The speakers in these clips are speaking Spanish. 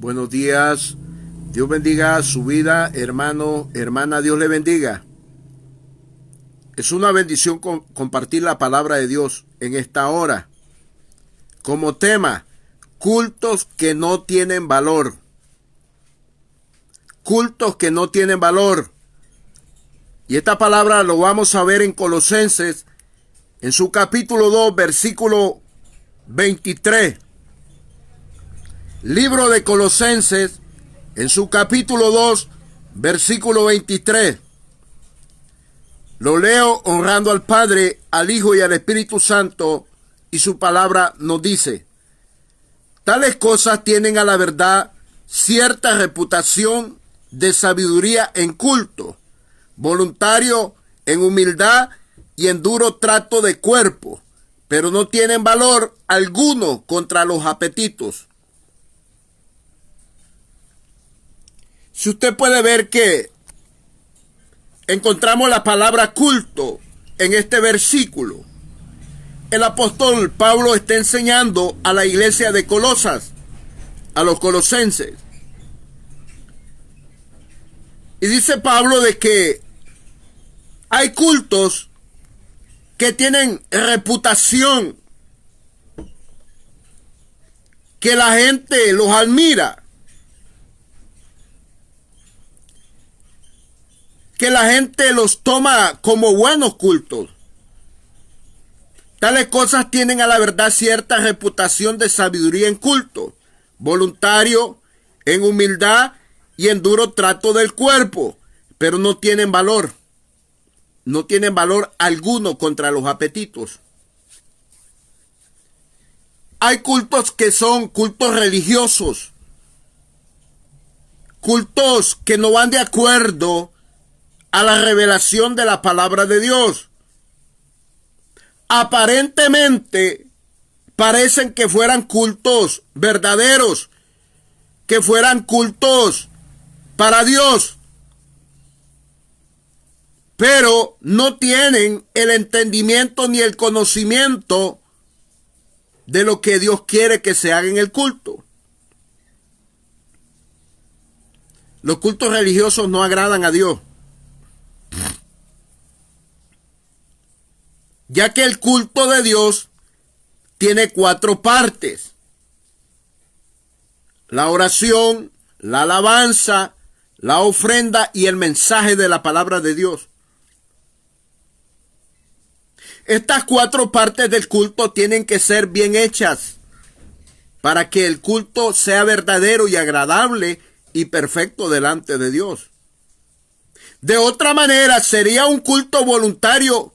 Buenos días. Dios bendiga su vida, hermano, hermana. Dios le bendiga. Es una bendición compartir la palabra de Dios en esta hora. Como tema, cultos que no tienen valor. Cultos que no tienen valor. Y esta palabra lo vamos a ver en Colosenses, en su capítulo 2, versículo 23. Libro de Colosenses, en su capítulo 2, versículo 23. Lo leo honrando al Padre, al Hijo y al Espíritu Santo, y su palabra nos dice: tales cosas tienen a la verdad cierta reputación de sabiduría en culto, voluntario, en humildad y en duro trato de cuerpo, pero no tienen valor alguno contra los apetitos. Si usted puede ver que encontramos la palabra culto en este versículo, el apóstol Pablo está enseñando a la iglesia de Colosas, a los colosenses. Y dice Pablo de que hay cultos que tienen reputación, que la gente los admira, que la gente los toma como buenos cultos. Tales cosas tienen a la verdad cierta reputación de sabiduría en culto, voluntario, en humildad y en duro trato del cuerpo, pero no tienen valor. No tienen valor alguno contra los apetitos. Hay cultos que son cultos religiosos, cultos que no van de acuerdo a la revelación de la palabra de Dios. Aparentemente parecen que fueran cultos verdaderos, que fueran cultos para Dios, pero no tienen el entendimiento ni el conocimiento de lo que Dios quiere que se haga en el culto. Los cultos religiosos no agradan a Dios, ya que el culto de Dios tiene 4 partes: la oración, la alabanza, la ofrenda y el mensaje de la palabra de Dios. Estas 4 partes del culto tienen que ser bien hechas para que el culto sea verdadero y agradable y perfecto delante de Dios. De otra manera, sería un culto voluntario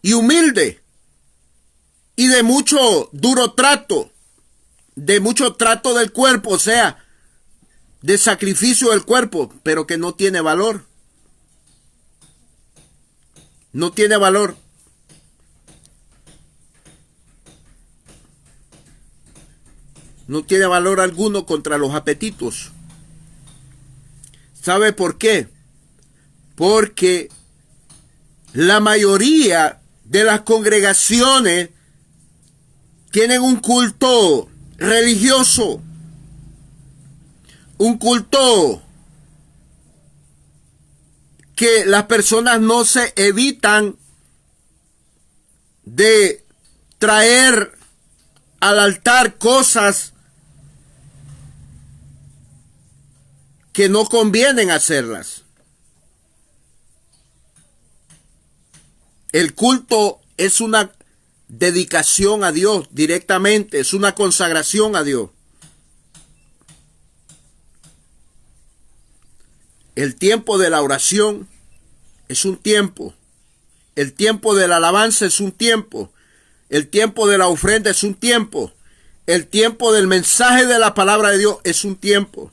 y humilde y de mucho duro trato, de mucho trato del cuerpo, o sea, de sacrificio del cuerpo, pero que no tiene valor. No tiene valor. No tiene valor alguno contra los apetitos. ¿Sabe por qué? Porque la mayoría de las congregaciones tienen un culto religioso, un culto que las personas no se evitan de traer al altar cosas que no convienen hacerlas. El culto es una dedicación a Dios directamente, es una consagración a Dios. El tiempo de la oración es un tiempo. El tiempo de la alabanza es un tiempo. El tiempo de la ofrenda es un tiempo. El tiempo del mensaje de la palabra de Dios es un tiempo.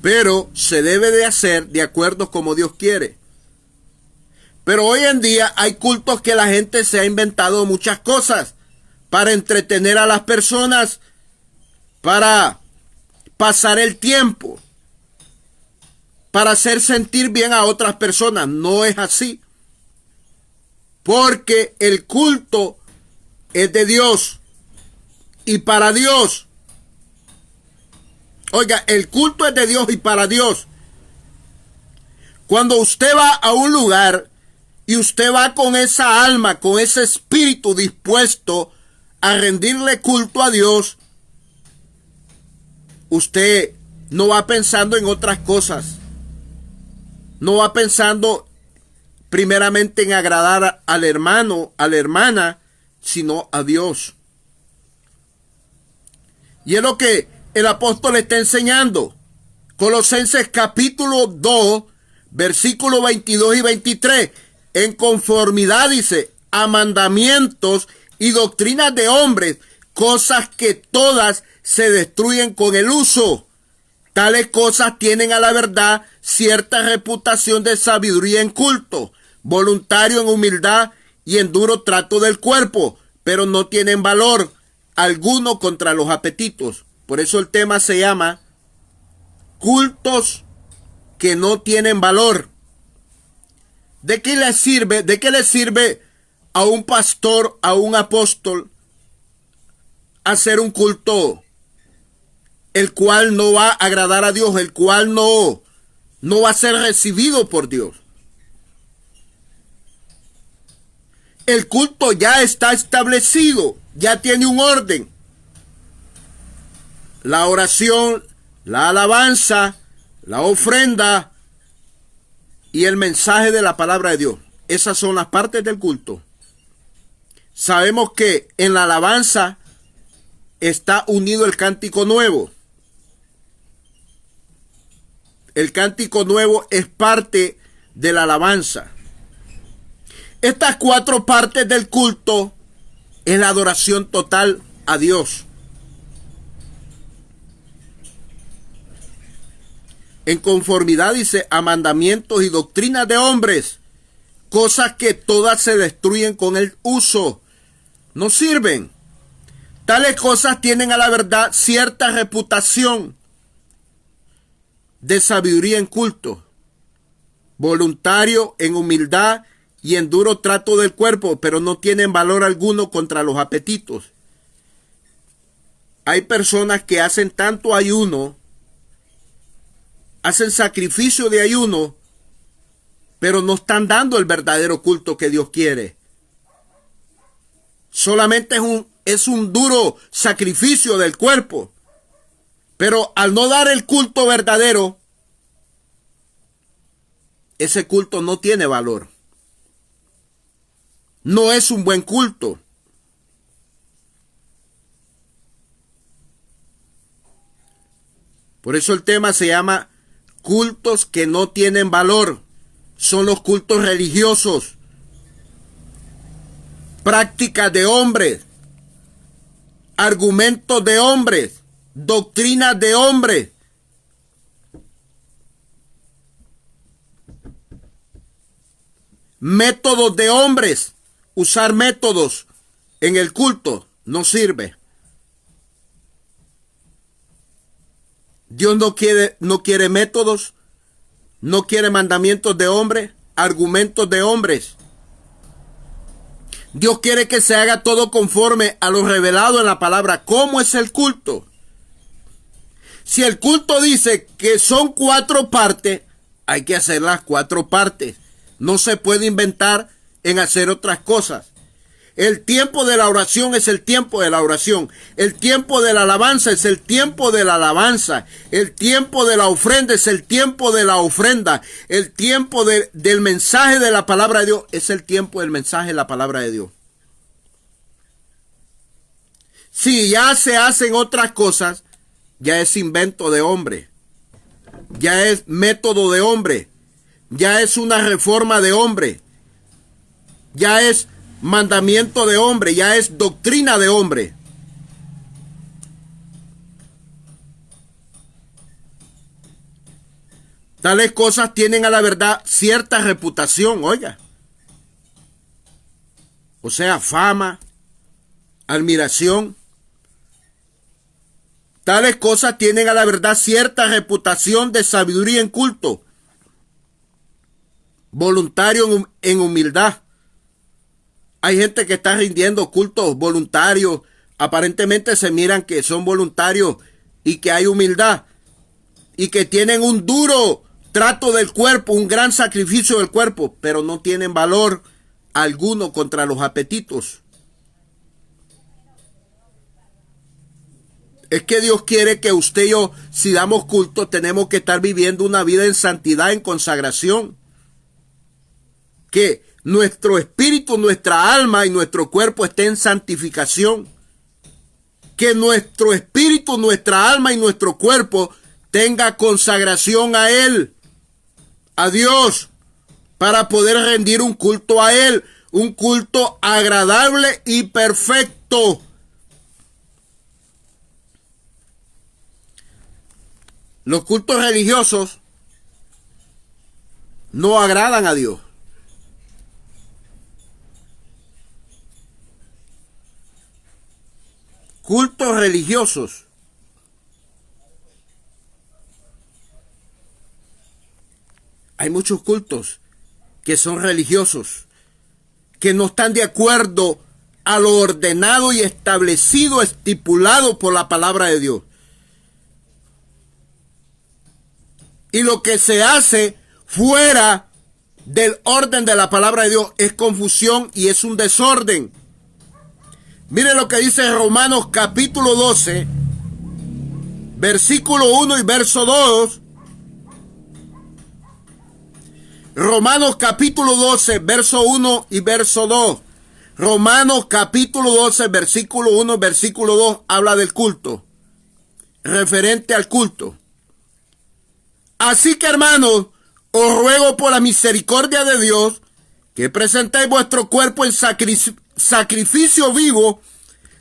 Pero se debe de hacer de acuerdo como Dios quiere. Pero hoy en día hay cultos que la gente se ha inventado muchas cosas para entretener a las personas, para pasar el tiempo, para hacer sentir bien a otras personas. No es así. porque el culto es de Dios y para Dios. Oiga, el culto es de Dios y para Dios. Cuando usted va a un lugar y usted va con esa alma, con ese espíritu dispuesto a rendirle culto a Dios, usted no va pensando en otras cosas. No va pensando primeramente en agradar al hermano, a la hermana, sino a Dios. Y es lo que el apóstol está enseñando. Colosenses capítulo 2, versículos 22 y 23. En conformidad, dice, a mandamientos y doctrinas de hombres, cosas que todas se destruyen con el uso. Tales cosas tienen a la verdad cierta reputación de sabiduría en culto, voluntario en humildad y en duro trato del cuerpo, pero no tienen valor alguno contra los apetitos. Por eso el tema se llama cultos que no tienen valor. ¿De qué le sirve? ¿De qué le sirve a un pastor, a un apóstol, hacer un culto el cual no va a agradar a Dios, el cual no va a ser recibido por Dios? El culto ya está establecido, ya tiene un orden. La oración, la alabanza, la ofrenda y el mensaje de la palabra de Dios. Esas son las partes del culto. Sabemos que en la alabanza está unido el cántico nuevo. El cántico nuevo es parte de la alabanza. Estas cuatro partes del culto es la adoración total a Dios. En conformidad, dice, a mandamientos y doctrinas de hombres, cosas que todas se destruyen con el uso, no sirven. Tales cosas tienen a la verdad cierta reputación de sabiduría en culto, voluntario en humildad y en duro trato del cuerpo, pero no tienen valor alguno contra los apetitos. Hay personas que hacen tanto ayuno, hacen sacrificio de ayuno, pero no están dando el verdadero culto que Dios quiere. Solamente es un duro sacrificio del cuerpo. Pero al no dar el culto verdadero, ese culto no tiene valor. No es un buen culto. Por eso el tema se llama cultos que no tienen valor. Son los cultos religiosos. Prácticas de hombres. Argumentos de hombres. Doctrinas de hombres. Métodos de hombres. Usar métodos en el culto no sirve. Dios no quiere métodos, no quiere mandamientos de hombres, argumentos de hombres. Dios quiere que se haga todo conforme a lo revelado en la palabra. ¿Cómo es el culto? Si el culto dice que son 4 partes, hay que hacer las 4 partes. No se puede inventar en hacer otras cosas. El tiempo de la oración es el tiempo de la oración. El tiempo de la alabanza es el tiempo de la alabanza. El tiempo de la ofrenda es el tiempo de la ofrenda. El tiempo del mensaje de la palabra de Dios es el tiempo del mensaje de la palabra de Dios. Si ya se hacen otras cosas, ya es invento de hombre. Ya es método de hombre. Ya es una reforma de hombre. Ya es mandamiento de hombre, ya es doctrina de hombre. Tales cosas tienen a la verdad cierta reputación, oiga. O sea, fama, admiración. Tales cosas tienen a la verdad cierta reputación de sabiduría en culto, voluntario en humildad Hay gente que está rindiendo cultos voluntarios. Aparentemente se miran que son voluntarios y que hay humildad y que tienen un duro trato del cuerpo, un gran sacrificio del cuerpo, pero no tienen valor alguno contra los apetitos. Es que Dios quiere que usted y yo, si damos culto, tenemos que estar viviendo una vida en santidad, en consagración. Que nuestro espíritu, nuestra alma y nuestro cuerpo estén en santificación. Que nuestro espíritu, nuestra alma y nuestro cuerpo tenga consagración a Él, a Dios, para poder rendir un culto a Él, un culto agradable y perfecto. Los cultos religiosos no agradan a Dios. Cultos religiosos hay muchos cultos que son religiosos, que no están de acuerdo a lo ordenado y establecido, estipulado por la palabra de Dios. Y lo que se hace fuera del orden de la palabra de Dios es confusión y es un desorden. Mire lo que dice Romanos capítulo 12, versículo 1 y verso 2. Romanos capítulo 12, verso 1 y verso 2. Romanos capítulo 12, versículo 1 y versículo 2 habla del culto, referente al culto. Así que, hermanos, os ruego por la misericordia de Dios que presentéis vuestro cuerpo en sacrificio vivo,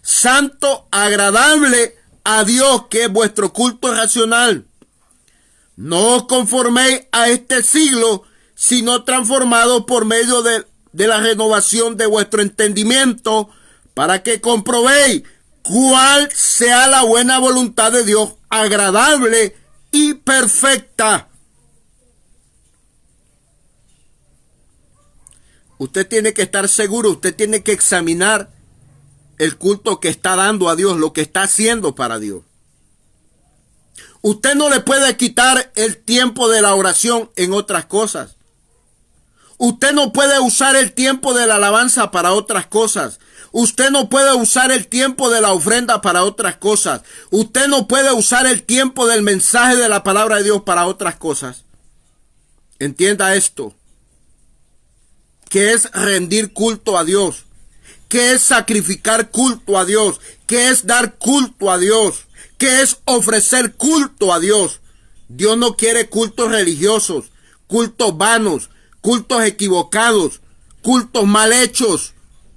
santo, agradable a Dios, que es vuestro culto racional. No os conforméis a este siglo, sino transformados por medio de la renovación de vuestro entendimiento, para que comprobéis cuál sea la buena voluntad de Dios, agradable y perfecta. Usted tiene que estar seguro, usted tiene que examinar el culto que está dando a Dios, lo que está haciendo para Dios. Usted no le puede quitar el tiempo de la oración en otras cosas. Usted no puede usar el tiempo de la alabanza para otras cosas. Usted no puede usar el tiempo de la ofrenda para otras cosas. Usted no puede usar el tiempo del mensaje de la palabra de Dios para otras cosas. Entienda esto, que es rendir culto a Dios, que es sacrificar culto a Dios, que es dar culto a Dios, que es ofrecer culto a Dios. Dios no quiere cultos religiosos, cultos vanos, cultos equivocados, cultos mal hechos.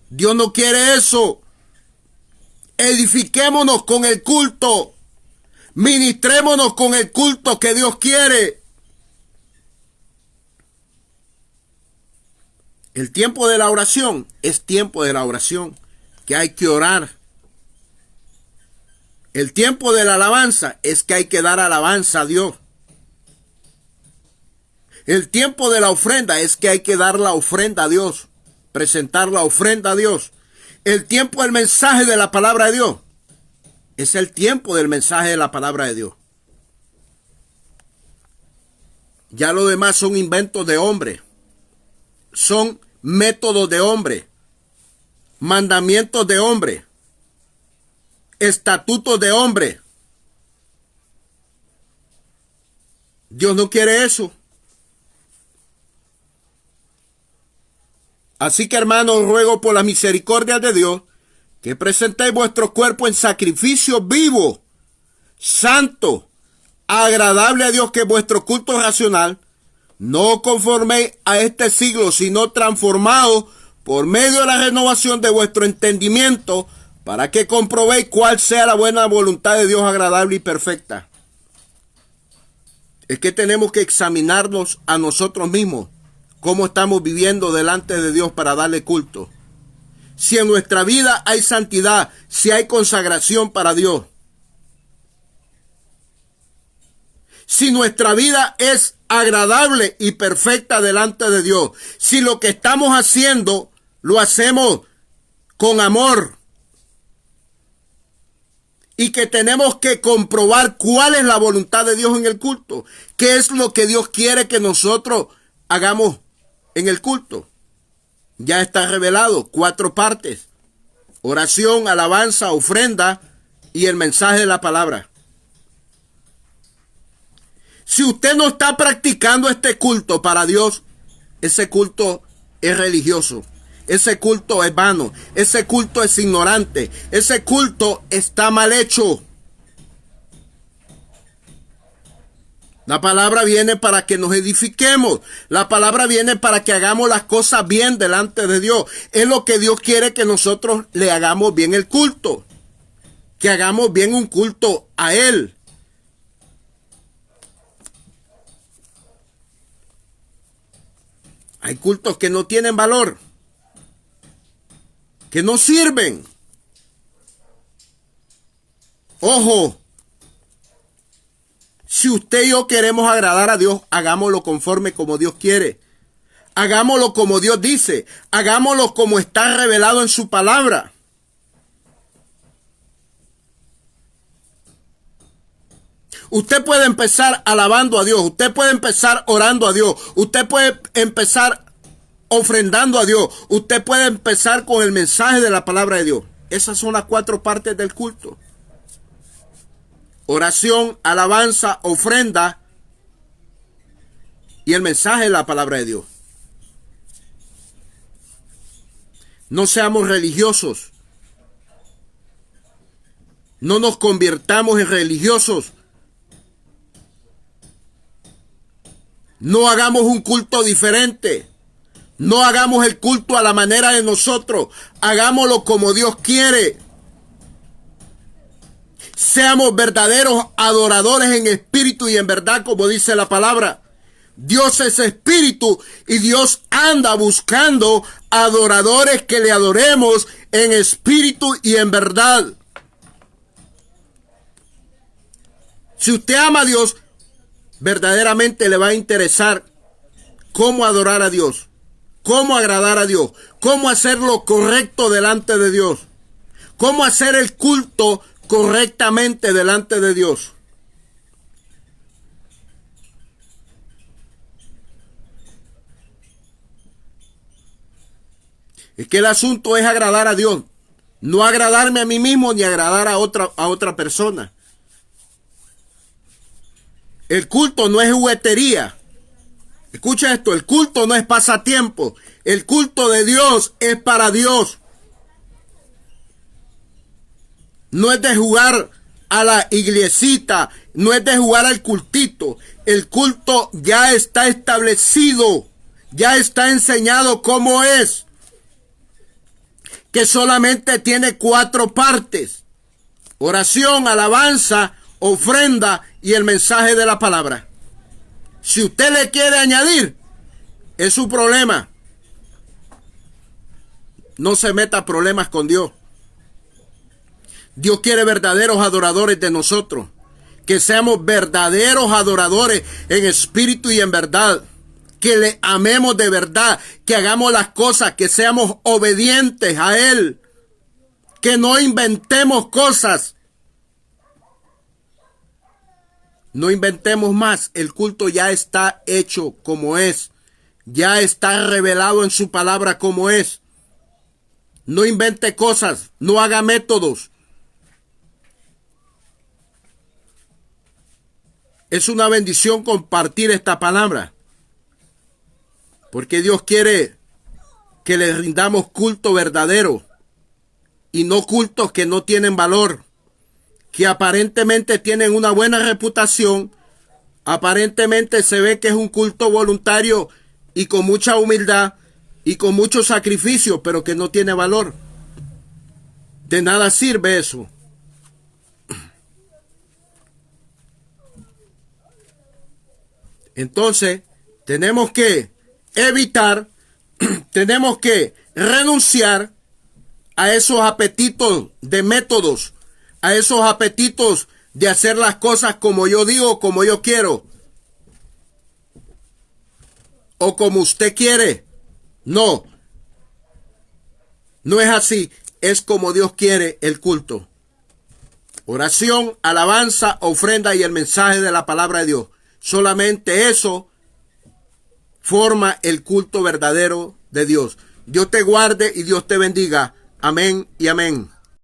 Dios no quiere eso. Edifiquémonos con el culto. Ministrémonos con el culto que Dios quiere. El tiempo de la oración es tiempo de la oración, que hay que orar. El tiempo de la alabanza es que hay que dar alabanza a Dios. El tiempo de la ofrenda es que hay que dar la ofrenda a Dios, presentar la ofrenda a Dios. El tiempo del mensaje de la palabra de Dios es el tiempo del mensaje de la palabra de Dios. Ya lo demás son inventos de hombre, son métodos de hombre, mandamientos de hombre, estatutos de hombre. Dios no quiere eso. Así que, hermanos, ruego por la misericordia de Dios que presentéis vuestro cuerpo en sacrificio vivo, santo, agradable a Dios, que es vuestro culto racional. No conforméis a este siglo, sino transformados por medio de la renovación de vuestro entendimiento, para que comprobéis cuál sea la buena voluntad de Dios, agradable y perfecta. Es que tenemos que examinarnos a nosotros mismos, cómo estamos viviendo delante de Dios para darle culto. Si en nuestra vida hay santidad, si hay consagración para Dios. Si nuestra vida es agradable y perfecta delante de Dios. Si lo que estamos haciendo, lo hacemos con amor. Y que tenemos que comprobar cuál es la voluntad de Dios en el culto. ¿Qué es lo que Dios quiere que nosotros hagamos en el culto? Ya está revelado, 4 partes: oración, alabanza, ofrenda y el mensaje de la palabra. Si usted no está practicando este culto para Dios, ese culto es religioso. Ese culto es vano, ese culto es ignorante, ese culto está mal hecho. La palabra viene para que nos edifiquemos. La palabra viene para que hagamos las cosas bien delante de Dios. Es lo que Dios quiere, que nosotros le hagamos bien el culto. Que hagamos bien un culto a Él. Hay cultos que no tienen valor, que no sirven. Ojo, si usted y yo queremos agradar a Dios, hagámoslo conforme como Dios quiere. Hagámoslo como Dios dice. Hagámoslo como está revelado en su palabra. Usted puede empezar alabando a Dios. Usted puede empezar orando a Dios. Usted puede empezar ofrendando a Dios. Usted puede empezar con el mensaje de la palabra de Dios. Esas son las 4 partes del culto: oración, alabanza, ofrenda y el mensaje de la palabra de Dios. No seamos religiosos. No nos convirtamos en religiosos. No hagamos un culto diferente. No hagamos el culto a la manera de nosotros. Hagámoslo como Dios quiere. Seamos verdaderos adoradores en espíritu y en verdad, como dice la palabra. Dios es espíritu y Dios anda buscando adoradores que le adoremos en espíritu y en verdad. Si usted ama a Dios, verdaderamente le va a interesar cómo adorar a Dios, cómo agradar a Dios, cómo hacer lo correcto delante de Dios, cómo hacer el culto correctamente delante de Dios. Es que el asunto es agradar a Dios, no agradarme a mí mismo ni agradar a otra persona. El culto no es juguetería. Escucha esto, el culto no es pasatiempo. El culto de Dios es para Dios. No es de jugar a la iglesita, no es de jugar al cultito. El culto ya está establecido, ya está enseñado cómo es. Que solamente tiene 4 partes: oración, alabanza, ofrenda y el mensaje de la palabra. Si usted le quiere añadir, es su problema. No se meta problemas con Dios. Dios quiere verdaderos adoradores de nosotros. Que seamos verdaderos adoradores en espíritu y en verdad. Que le amemos de verdad. Que hagamos las cosas, que seamos obedientes a Él. Que no inventemos cosas. No inventemos más. El culto ya está hecho como es. Ya está revelado en su palabra como es. No invente cosas. No haga métodos. Es una bendición compartir esta palabra. Porque Dios quiere que le rindamos culto verdadero. Y no cultos que no tienen valor. Que aparentemente tienen una buena reputación, aparentemente se ve que es un culto voluntario y con mucha humildad y con mucho sacrificio, pero que no tiene valor. De nada sirve eso. Entonces, tenemos que evitar, tenemos que renunciar a esos apetitos de métodos, a esos apetitos de hacer las cosas como yo digo, como yo quiero, o como usted quiere. No, no es así. es como Dios quiere el culto. Oración, alabanza, ofrenda y el mensaje de la palabra de Dios. Solamente eso forma el culto verdadero de Dios. Dios te guarde y Dios te bendiga. Amén y amén.